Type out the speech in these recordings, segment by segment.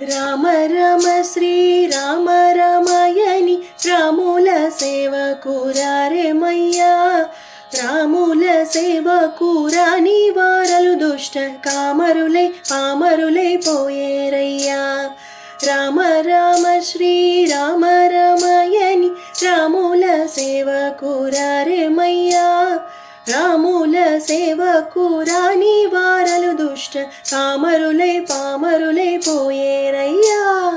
రామ రామ శ్రీరామ రామాయణి రాముల సేవకు రారేమయ్యా. రాముల సేవకు రాని వారలు దుష్ట కామరులై పామరులై పోయేరయ్యా. రామ రామ శ్రీరామ రామాయణి రాముల సేవకు రారేమయ్యా. రాముల సేవకు రాని వారలు దుష్ట కామరులై పామరులై పోయేరయ్యా.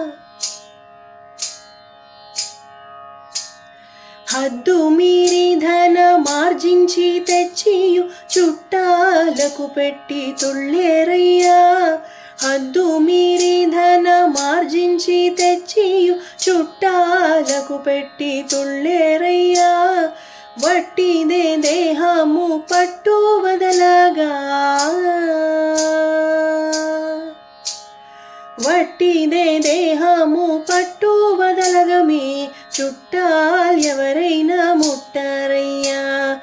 హద్దు మీరి ధన మార్జించి తెచ్చియు చుట్టాలకు పెట్టి తుళ్ళేరయ్యా. హద్దు మీరి ధన మార్జించి తెచ్చియు చుట్టాలకు పెట్టి తుళ్ళేరయ్యా. వట్టిదే దేహము పట్టు వదలగా, వట్టిదే దేహము పట్టు వదలగా మీ చుట్టాలు ఎవరైనా ముట్టారయ్యా.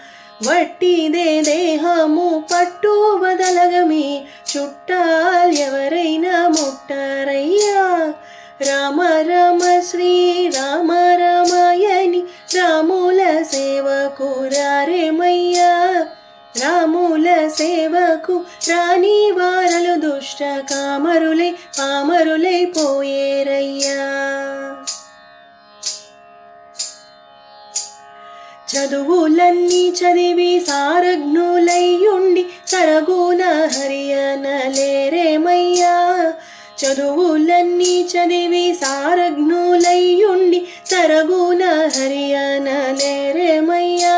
వట్టిదే దేహము పట్టు వదలగా మీ చుట్టాలు ఎవరైనా ముట్టారయ్యా. రామ రామ శ్రీరామ రామాయణి రాముల సేవకు రారేమయ్యా. రాముల సేవకు రాని వారలు దుష్ట కామరులై పామరులై పోయేరయ్యా. చదువులన్నీ చదివి సారజ్ఞులయ్యుండి సరగుణ హరియనలేరేమయ్యా. చదువులన్నీ చదివి సారజ్ఞులయ్యుండి సరగుణ హరియనలేరేమయ్యా.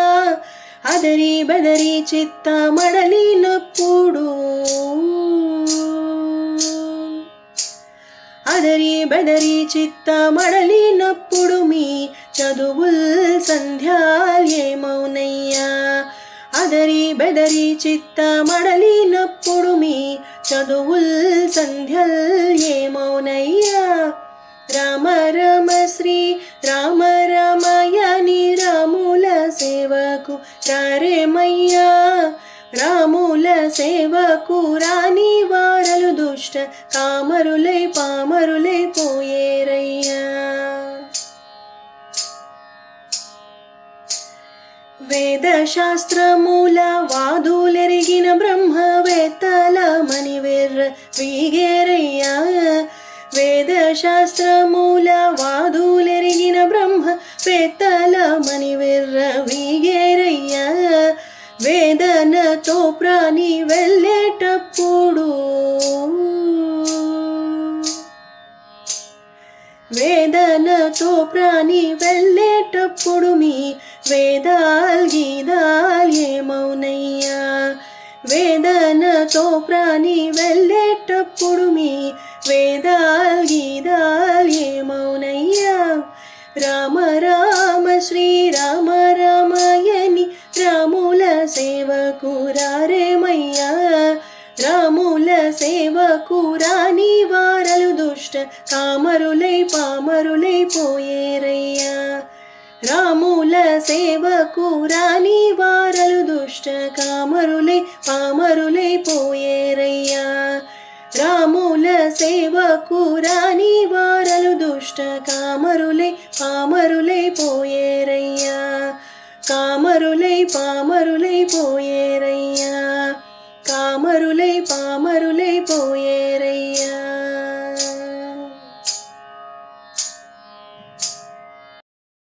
అదరి బదరి చిత్త మడలినప్పుడు, అదరి బదరి చిత్త మడలినప్పుడు మీ చదువుల్ సంధ్యాలేమౌనయ్యా. అదరి బెదరి చిత్త మడలినప్పుడు మీ చదువుల్ సంధ్యలేమౌనయ్యా. రామ రామ శ్రీ రామ రామాయణి రాముల సేవకు రారేమయ్యా. రాముల సేవకు రాని వారలు దుష్ట కామరులై పామరులై పోయేరయ్యా. వేద శాస్త్రముల వాదులెరిగిన బ్రహ్మవేత్తల మణివెర్ర వీగేరయ్యా. వేద శాస్త్రముల వాదులెరిగిన బ్రహ్మవేత్తల మణివెర్ర వీగేరయ్యా. వేదనతో ప్రాణి వెళ్ళేటప్పుడు, వేదనతో ప్రాణి వెళ్ళేటప్పుడు మీ వేదాల్ గీదాల్ ఏమౌనయ్యా. వేదనతో ప్రాణి వెళ్ళేటప్పుడు మీ వేదాల్ గీదాల్ ఏమౌనయ్యా. రామ రామ శ్రీరామ రామాయణి రాముల సేవకు రారేమయ్యా. రాముల సేవకు రాని వారలు దుష్ట కామరులై పామరులై పోయేరయ్యా. రాముల సేవకు రాని వారలు దుష్ట కామరులై పామరులై పోయేరయ్యా. రాముల సేవకు రాని వారలు దుష్ట కామరులై పామరులై పోయేరయ్యా. కామరులై పామరులై పోయేరయ్యా. కామరులై పామరులై పోయేరయ్యా.